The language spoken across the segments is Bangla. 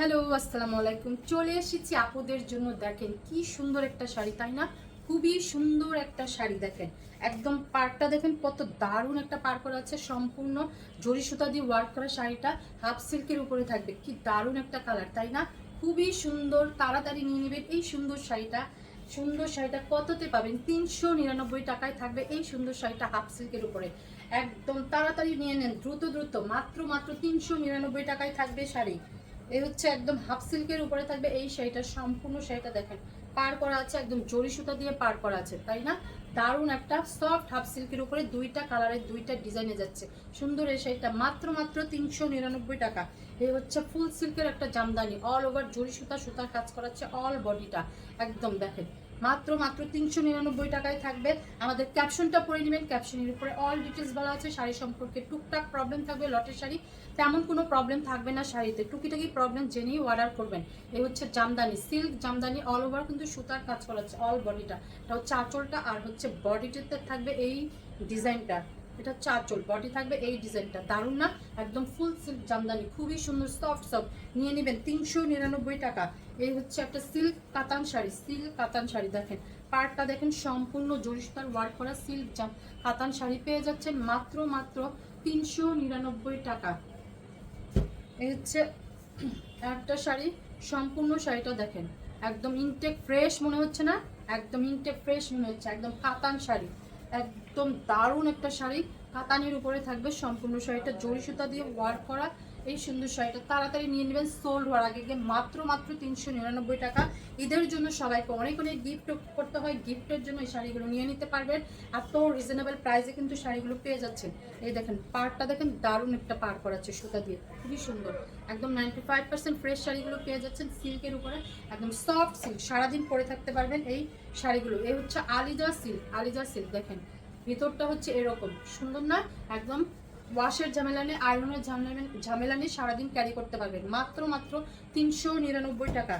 হ্যালো, আসসালামু আলাইকুম। চলে এসেছি আপুদের জন্য। দেখেন কি সুন্দর একটা শাড়ি, তাই না? খুবই সুন্দর একটা শাড়ি। দেখেন একদম পাড়টা দেখেন কত দারুণ একটা পাড় করা আছে, সম্পূর্ণ জরি সুতা দিয়ে ওয়ার্ক করা শাড়িটা হাফ সিল্কের উপরে থাকবে। কি দারুণ একটা কালার, তাই না? খুবই সুন্দর, তাড়াতাড়ি নিয়ে নেবেন এই সুন্দর শাড়িটা। সুন্দর শাড়িটা কততে পাবেন? 399 টাকায় থাকবে এই সুন্দর শাড়িটা হাফ সিল্কের উপরে। একদম তাড়াতাড়ি নিয়ে নেন, দ্রুত দ্রুত। মাত্র 399 টাকায় থাকবে শাড়ি। এই হচ্ছে একদম হাফ সিল্কের উপরে থাকবে এই শাড়িটা। সম্পূর্ণ শাড়িটা দেখেন পার করা আছে, একদম জরি সুতা দিয়ে পার করা আছে, তাই না? দারুণ একটা সফট হাফ সিল্কের উপরে দুইটা কালারের দুইটা ডিজাইনে যাচ্ছে সুন্দর এই শাড়িটা। মাত্র 399 টাকা। এই হচ্ছে ফুল সিল্কের একটা জামদানি, অল ওভার জরি সুতা, সুতার কাজ করাচ্ছে অল বডিটা। একদম দেখেন মাত্র 399 টাকায় থাকবে। আমাদের ক্যাপশনটা পড়ে নেবেন, ক্যাপশনের উপরে অল ডিটেলস বলা আছে। শাড়ি সম্পর্কে টুকটাক প্রবলেম থাকবে, লটের শাড়ি তেমন কোনো প্রবলেম থাকবে না শাড়িতে, টুকিটাকি প্রবলেম জেনেই অর্ডার করবেন। এই হচ্ছে Jamdani, silk Jamdani, all over কিন্তু সুতার কাজ করা আছে অল বডিটা। এটা হচ্ছে আঁচলটা, আর হচ্ছে বডিটাতে থাকবে এই ডিজাইনটা। এটা হচ্ছে আঁচল, বডি থাকবে এই ডিজাইনটা। দারুণ না? একদম ফুল সিল্ক জামদানি, খুবই সুন্দর, সফট সফট। নিয়ে নেবেন 399 টাকা। এই হচ্ছে একটা সিল্ক কাতান শাড়ি, সিল্ক কাতান শাড়ি। দেখেন পাড়টা দেখেন সম্পূর্ণ জরি সুতার ওয়ার্ক করা সিল্ক কাতান শাড়ি পেয়ে যাচ্ছেন মাত্র 399 টাকা। এই হচ্ছে একটা শাড়ি, সম্পূর্ণ শাড়িটা দেখেন একদম ইনটেক ফ্রেশ মনে হচ্ছে না? একদম ইনটেক ফ্রেশ মনে হচ্ছে, একদম কাতান শাড়ি। একদম দারুণ একটা শাড়ি, কাতানের উপরে থাকবে সম্পূর্ণ শাড়িটা জরি সুতা দিয়ে ওয়ার্ক করা এই সুন্দর শাড়িটা। তাড়াতাড়ি নিয়ে নেবেন, সোল্ড হওয়ার আগে গিয়ে। মাত্র 399 টাকা। ঈদের জন্য সবাইকে অনেক অনেক গিফট করতে হয়, গিফটের জন্য এই শাড়িগুলো নিয়ে নিতে পারবেন। এত রিজনেবল প্রাইসে কিন্তু শাড়িগুলো পেয়ে যাচ্ছেন। এই দেখেন পাড়টা দেখেন, দারুণ একটা পাড় করাচ্ছে সুতা দিয়ে, খুবই সুন্দর। একদম 95% ফ্রেশ শাড়িগুলো পেয়ে যাচ্ছেন সিল্কের উপরে, একদম সফট সিল্ক, সারাদিন পরে থাকতে পারবেন এই শাড়িগুলো। এই হচ্ছে আলিজা সিল্ক, আলিজা সিল্ক। দেখেন ভিতরটা হচ্ছে এরকম সুন্দর না? একদম ওয়াশের ঝামেলা নেই, আয়রনের ঝামেলা নেই, সারাদিন ক্যারি করতে পারবেন। মাত্র 399 টাকা।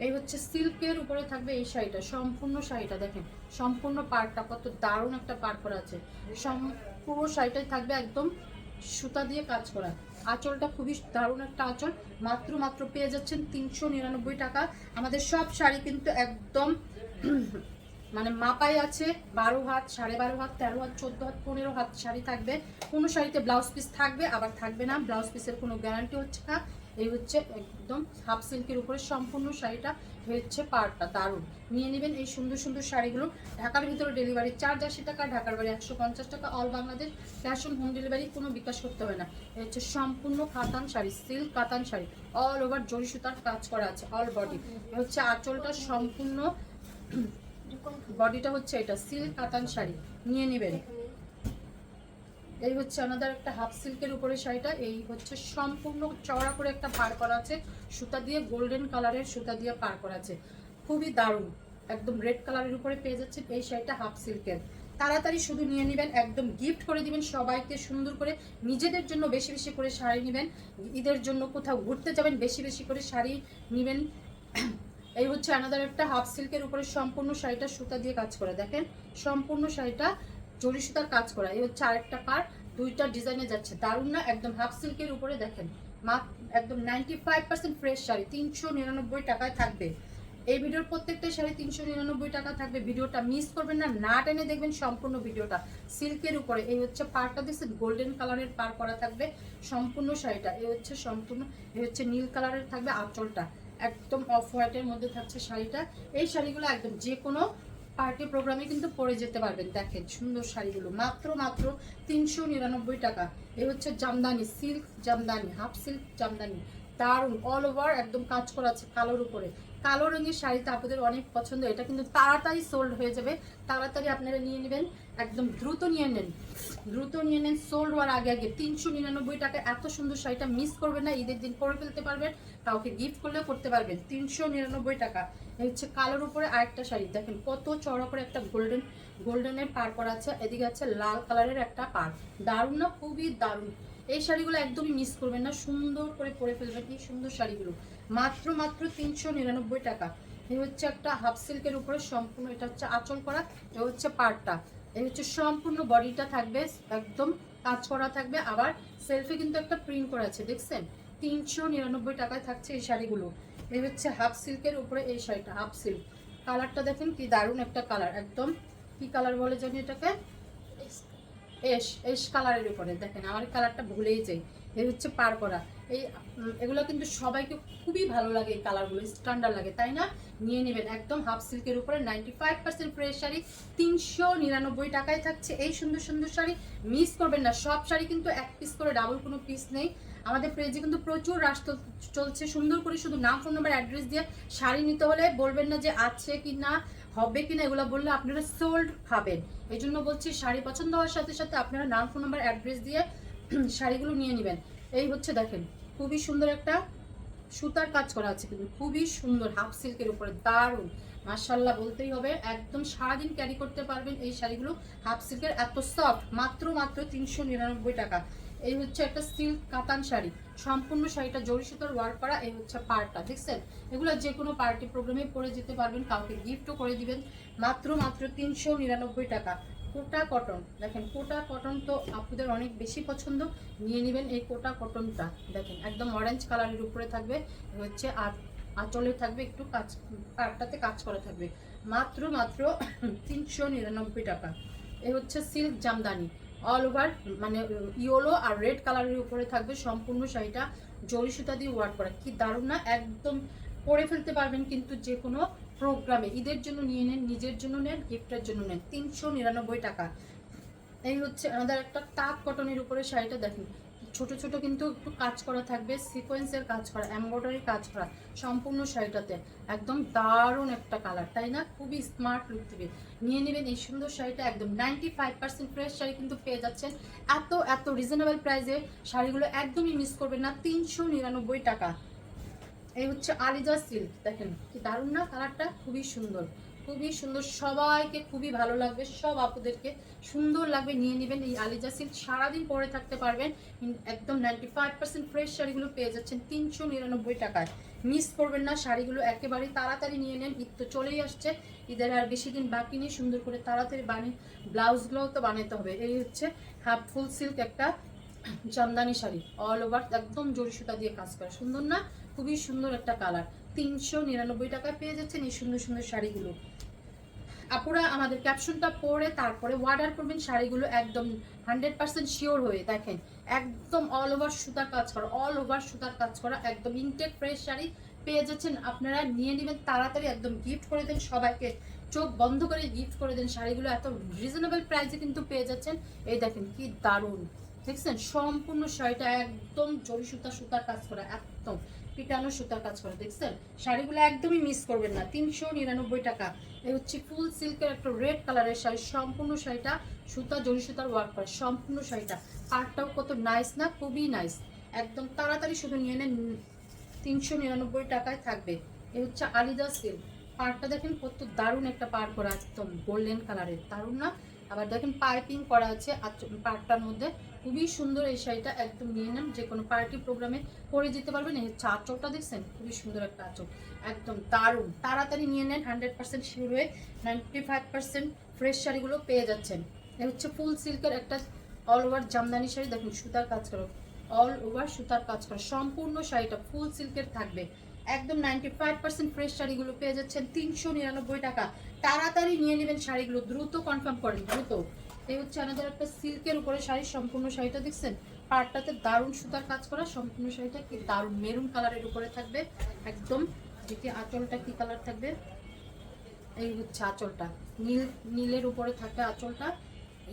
এই হচ্ছে সিল্কের উপরে থাকবে এই শাড়িটা, সম্পূর্ণ শাড়িটা দেখেন, সম্পূর্ণ পাড়টা কত দারুণ একটা পাড় করা আছে। পুরো শাড়িটাই থাকবে একদম সুতা দিয়ে কাজ করা। আঁচলটা খুবই দারুণ একটা আঁচল। মাত্র পেয়ে যাচ্ছেন 399 টাকা। আমাদের সব শাড়ি কিন্তু একদম মানে মাপাই আছে। 12 হাত, 12.5 হাত, 13 হাত, 14 হাত, 15 হাত শাড়ি থাকবে। কোনো শাড়িতে ব্লাউজ পিস থাকবে, আবার থাকবে না। ব্লাউজ পিসের কোনো গ্যারান্টি হচ্ছে না। এই হচ্ছে একদম হাফ সিল্কের উপরে সম্পূর্ণ শাড়িটা। হচ্ছে পাড়টা দারুণ। নিয়ে নেবেন এই সুন্দর সুন্দর শাড়িগুলো। ঢাকার ভিতরে ডেলিভারি চার্জ 80 টাকা, ঢাকার বাইরে 150 টাকা, all Bangladesh cash on home delivery, কোনো বিকাশ করতে হবে না। এই হচ্ছে সম্পূর্ণ কাতান শাড়ি, সিল্ক কাতান শাড়ি, অল ওভার জরি সুতার কাজ করা আছে অল বডি। হচ্ছে আঁচলটা সম্পূর্ণ, বডিটা হচ্ছে এটা সিল্ক কাতান শাড়ি। নিয়ে নেবেন। এই হচ্ছে আমাদের একটা হাফ সিল্কের উপরে শাড়িটা। এই হচ্ছে সম্পূর্ণ চওড়া করে একটা পার করা আছে সুতা দিয়ে, গোল্ডেন কালারের সুতা দিয়ে পার করা আছে, খুবই দারুণ। একদম রেড কালারের উপরে পেয়ে যাচ্ছে এই শাড়িটা হাফ সিল্কের। তাড়াতাড়ি শুধু নিয়ে নেবেন, একদম গিফট করে দিবেন সবাইকে সুন্দর করে। নিজেদের জন্য বেশি বেশি করে শাড়ি নেবেন, ঈদের জন্য কোথাও ঘুরতে যাবেন বেশি বেশি করে শাড়ি নেবেন। এই হচ্ছে আনাদার একটা হাফ সিল্কের উপরে সম্পূর্ণ শাড়িটা সুতা দিয়ে কাজ করা। দেখেন সম্পূর্ণ শাড়িটা জরি সুতার কাজ করা। এই হচ্ছে আরেকটা পার, দুইটা ডিজাইনে যাচ্ছে, দারুণ না? একদম হাফ সিল্কের উপরে দেখেন একদম 95% ফ্রেশ শাড়ি 399 টাকায় থাকবে। এই ভিডিওর প্রত্যেকটা শাড়ি 399 টাকা থাকবে। ভিডিওটা মিস করবেন না, না টেনে দেখবেন সম্পূর্ণ ভিডিওটা। সিল্কের উপরে এই হচ্ছে পাড়টা দেখছেন, গোল্ডেন কালারের পার করা থাকবে সম্পূর্ণ শাড়িটা। এই হচ্ছে সম্পূর্ণ, এই হচ্ছে নীল কালারের থাকবে আঁচলটা, একদম অফ হোয়াইটের মধ্যে থাকছে শাড়িটা। এই শাড়িগুলো একদম যে কোনো পার্টি প্রোগ্রামে কিন্তু পরে যেতে পারবেন। দেখেন সুন্দর শাড়িগুলো মাত্র 399 টাকা। এই হচ্ছে Jamdani, silk Jamdani, half silk Jamdani, দারুণ অল ওভার একদম কাজ করা আছে কালোর উপরে। কালো রঙের শাড়িটা আপনাদের অনেক পছন্দ, এটা কিন্তু তাড়াতাড়ি সোল্ড হয়ে যাবে। তাড়াতাড়ি আপনারা নিয়ে নেবেন, একদম দ্রুত নিয়ে নেন, দ্রুত নিয়ে নেন, সোল্ড হওয়ার আগে আগে। 399 টাকা এত সুন্দর শাড়িটা মিস করবেন না, ঈদের দিন পরে ফেলতে পারবেন, কাউকে গিফট করলেও করতে পারবেন। 399 টাকা। এই হচ্ছে কালোর উপরে আরেকটা শাড়ি, দেখেন কত চড়া করে একটা গোল্ডেনের পার করা আছে, এদিকে আছে লাল কালারের একটা পার। দারুণ না? খুবই দারুণ। এই শাড়িগুলো একদমই মিস করবেন না, সুন্দর করে পরে ফেলবেন এই সুন্দর শাড়িগুলো। মাত্র 399 টাকা। এই হচ্ছে একটা হাফ সিল্কের উপরে সম্পূর্ণ, এটা হচ্ছে আঁচল করা, এটা হচ্ছে পাড়টা। এই হচ্ছে সম্পূর্ণ বডিটা থাকবে একদম কাজ করা থাকবে, আবার সেলফে কিন্তু একটা প্রিন্ট করা আছে দেখছেন, 399 টাকায় থাকছে এই শাড়িগুলো। এই হচ্ছে হাফ সিল্কের উপরে এই শাড়িটা, হাফ সিল্ক। কালারটা দেখেন কি দারুণ একটা কালার, একদম কি কালার বলে জানি এটাকে, এশ কালারের উপরে। দেখেন আমার কালারটা ভুলেই যাই। এই হচ্ছে পার করা। এই এগুলো কিন্তু সবাইকে খুবই ভালো লাগে, এই কালারগুলো স্ট্যান্ডার্ড লাগে, তাই না? নিয়ে নেবেন একদম হাফ সিল্কের উপরে 95% ফ্রেশ শাড়ি 399 টাকায় থাকছে এই সুন্দর সুন্দর শাড়ি। মিস করবেন না, সব শাড়ি কিন্তু এক পিস করে, ডাবল কোনো পিস নেই। আমাদের পেজে কিন্তু প্রচুর রাশ চলছে, সুন্দর করে শুধু নাম ফোন নাম্বার অ্যাড্রেস দিয়ে শাড়ি নিতে হলে বলবেন না যে আছে কি না, হবে কিনা, এগুলো বললে আপনারা সোল্ড খাবেন। এই জন্য বলছি শাড়ি পছন্দ হওয়ার সাথে সাথে আপনারা নাম ফোন নাম্বার অ্যাড্রেস দিয়ে শাড়িগুলো নিয়ে নেবেন। এই হচ্ছে দেখেন খুবই সুন্দর একটা সুতার কাজ করা আছে, কিন্তু খুবই সুন্দর হাফ সিল্কের উপরে, দারুণ মাশাআল্লাহ বলতেই হবে। একদম সারাদিন ক্যারি করতে পারবেন এই শাড়িগুলো, হাফ সিল্কের, এত সফট, মাত্র 399 টাকা। এই হচ্ছে একটা সিল্ক কাতান শাড়ি, সম্পূর্ণ শাড়িটা জরি সুতার ওয়ার্ক করা। এই হচ্ছে পাড়টা, দেখছেন? এগুলো যে কোনো পার্টি প্রোগ্রামে পরে যেতে পারবেন, কাউকে গিফটও করে দিবেন, মাত্র 399 টাকা। কোটা কটন, দেখেন কোটা কটন তো আপনাদের অনেক বেশি পছন্দ, নিয়ে নেবেন এই কোটা কটনটা। দেখেন একদম অরেঞ্জ কালারের উপরে থাকবে, হচ্ছে আর আঁচলে থাকবে একটু কাজ, পাড়টাতে কাজ করা থাকবে, মাত্র 399 টাকা। এই হচ্ছে সিল্ক জামদানি, অল ওভার মানে ইয়েলো আর রেড কালারের উপরে থাকবে, সম্পূর্ণ শাড়িটা জরি সুতা দিয়ে ওয়ার্ক করা। কি দারুণ না, একদম পরে ফেলতে পারবেন কিন্তু যে কোনো প্রোগ্রামে। ঈদের জন্য নিয়ে নেন, নিজের জন্য নেন, গিফটের জন্য নেন, 399 টাকা। এই হচ্ছে আমাদের একটা তাঁত কটনের উপরে শাড়িটা, দেখেন ছোট ছোট কিন্তু একটু কাজ করা থাকবে, সিকোয়েন্সের কাজ করা, এমব্রয়ডারি কাজ করা সম্পূর্ণ শাড়িটাতে, একদম দারুণ একটা কালার, তাই না? খুবই স্মার্ট লুক দেবে। নিয়ে নেবেন এই সুন্দর শাড়িটা, একদম 95% ফ্রেশ শাড়ি কিন্তু পেয়ে যাচ্ছেন এত এত রিজনেবল প্রাইসে। শাড়িগুলো একদমই মিস করবেন না, 399 টাকা। এই হচ্ছে আলিজা সিল্ক, দেখেন কি দারুণ না, কালারটা খুবই সুন্দর, খুবই সুন্দর, সবাইকে খুবই ভালো লাগবে, সব আপুদেরকে সুন্দর লাগবে। নিয়ে নেবেন এই আলিজা সিল্ক, সারাদিন পরে থাকতে পারবেন, একদম 95% ফ্রেশ শাড়িগুলো পেয়ে যাচ্ছেন 399 টাকায়। মিস করবেন না শাড়িগুলো, একেবারে তাড়াতাড়ি নিয়ে নেন, ঈদ তো চলেই আসছে, ঈদের আর বেশি দিন বাকি নেই, সুন্দর করে তাড়াতাড়ি বানিয়ে ব্লাউজগুলোও তো বানাতে হবে। এই হচ্ছে হাফ ফুল সিল্ক একটা জামদানি শাড়ি, অল ওভার একদম জরি সুতা দিয়ে কাজ করা, সুন্দর না? খুবই সুন্দর একটা কালার, 399 টাকায় পেয়ে যাচ্ছেন এই সুন্দর সুন্দর শাড়িগুলো। আপুরা আমাদের ক্যাপশনটা পরে তারপরে অর্ডার করবেন শাড়িগুলো, একদম 100% শিওর হয়ে। দেখেন একদম অল ওভার সুতার কাজ করা, অল ওভার সুতার কাজ করা, একদম ইনটেক ফ্রেশ শাড়ি পেয়ে যাচ্ছেন। আপনারা নিয়ে নেবেন তাড়াতাড়ি, একদম গিফট করে দেন সবাইকে, চোখ বন্ধ করে গিফট করে দেন শাড়িগুলো, এত রিজনেবল প্রাইসে কিন্তু পেয়ে যাচ্ছেন। এই দেখেন কি দারুণ, দেখছেন? সম্পূর্ণ শাড়িটা একদম জরি সুতা, সুতার কাজ করা, একদম পিটানো সুতার কাজ করা, দেখছেন? শাড়িগুলো একদমই মিস করবেন না, 399 টাকা। এই হচ্ছে ফুল সিল্কের একটা রেড কালারের শাড়ি, সম্পূর্ণ শাড়িটা সুতা জরি সুতার ওয়ার্ক করা, সম্পূর্ণ শাড়িটা পাড়টাও কত নাইস না, খুবই নাইস। একদম তাড়াতাড়ি শুধু নিয়ে নেন, 399 টাকায় থাকবে। এই হচ্ছে আলিদা সিল্ক, পাড়টা দেখেন কত দারুণ একটা পাড় করা, একদম গোল্ডেন কালারের, দারুণ না? আবার দেখেন পাইপিং করা আছে পাড়টার মধ্যে, খুবই সুন্দর এই শাড়িটা, একদম নিয়ে নেন, যে কোনো পার্টি প্রোগ্রামে পরে যেতে পারবেন। এই হচ্ছে আঁচলটা, দেখছেন খুবই সুন্দর একটা আঁচল, একদম দারুণ, তাড়াতাড়ি নিয়ে নেন, 100% শিওর হয়ে 95% ফ্রেশ শাড়িগুলো পেয়ে যাচ্ছেন। এই হচ্ছে ফুল সিল্কের একটা অল ওভার জামদানি শাড়ি, দেখুন সুতার কাজ করো, অল ওভার সুতার কাজ করা, সম্পূর্ণ শাড়িটা ফুল সিল্কের থাকবে, একদম 95% ফ্রেশ শাড়িগুলো পেয়ে যাচ্ছেন 399 টাকা। তাড়াতাড়ি নিয়ে নেবেন শাড়িগুলো, দ্রুত কনফার্ম করেন, দ্রুত। এই হচ্ছে আমাদের একটা সিল্কের উপরে শাড়ি, সম্পূর্ণ শাড়িটা দেখছেন পাড়টাতে দারুণ সুতার কাজ করা, সম্পূর্ণ শাড়িটা কি দারুণ মেরুন কালারের উপরে থাকবে, একদম। দেখি আঁচলটা কি কালার থাকবে, এই হচ্ছে আঁচলটা নীল, নীলের উপরে থাকবে আঁচলটা।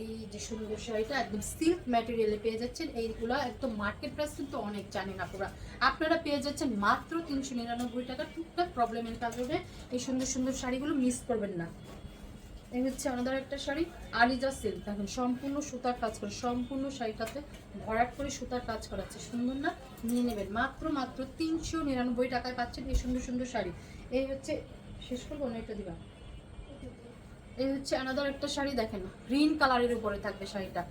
এই যে সুন্দর শাড়িটা একদম সিল্ক ম্যাটেরিয়ালে পেয়ে যাচ্ছেন, এইগুলো একদম মার্কেট প্রাইস কিন্তু অনেক জানেন আপুরা, আপনারা পেয়ে যাচ্ছেন মাত্র 399 টাকা। টুকটাক প্রবলেমের কারণে এই সুন্দর সুন্দর শাড়িগুলো মিস করবেন না। এই হচ্ছে আমাদের একটা শাড়ি আলিজা সিল্ক, দেখুন সম্পূর্ণ সুতার কাজ করে, সম্পূর্ণ শাড়িটাতে ভরাট করে সুতার কাজ করাচ্ছে, সুন্দর না? নিয়ে নেবেন মাত্র 399 টাকায় পাচ্ছেন এই সুন্দর সুন্দর শাড়ি। এই হচ্ছে, শেষ করবো না, এটা দিবা। এই হচ্ছে আনাদার একটা শাড়ি, দেখেন গ্রিন কালারের উপরে থাকবে শাড়িটা,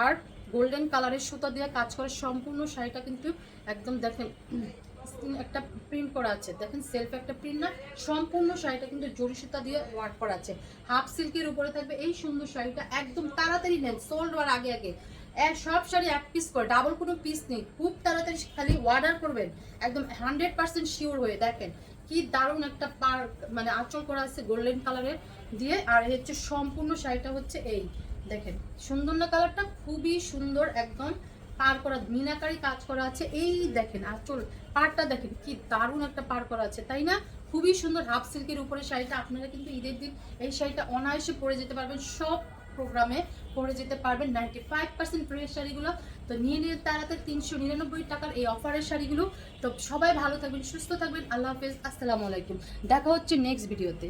আর গোল্ডেন কালারের সুতা দিয়ে কাজ করে, সম্পূর্ণ শাড়িটা কিন্তু একদম দেখেন একটা প্রিন্ট করা আছে, দেখেন সেলফ একটা প্রিন্ট না, সম্পূর্ণ শাড়িটা কিন্তু জরি সুতা দিয়ে ওয়ার্ক করা আছে, হাফ সিল্কের উপরে থাকবে এই সুন্দর শাড়িটা, একদম তাড়াতাড়ি নেন, সোল্ড হওয়ার আগে আগে, সব শাড়ি এক পিস করে, ডাবল কোনো পিস নেই। খুব তাড়াতাড়ি খালি অর্ডার করবেন, একদম 100% শিওর হয়ে। দেখেন কি দারুণ একটা পার মানে আঁচল করা আছে গোল্ডেন কালারের দিয়ে। আর হচ্ছে সম্পূর্ণ শাড়িটা হচ্ছে এই দেখেন, সুন্দর না কালারটা? খুবই সুন্দর, একদম পার করা মিনাকারি কাজ করা আছে। এই দেখেন আঁচল পাড়টা দেখেন কি দারুণ একটা পার করা আছে, তাই না? খুবই সুন্দর হাফ সিল্কের উপরে শাড়িটা। আপনারা কিন্তু ঈদের দিন এই শাড়িটা অনায়াসে পরে যেতে পারবেন, সব প্রোগ্রামে পরে যেতে পারবেন। 95% ফ্রেশ শাড়িগুলো তো নিয়ে নিয়ে তাড়াতাড়ি 399 টাকার এই অফারের শাড়িগুলো। তো সবাই ভালো থাকবেন, সুস্থ থাকবেন। আল্লাহ হাফেজ, আসসালামু আলাইকুম। দেখা হচ্ছে নেক্সট ভিডিওতে।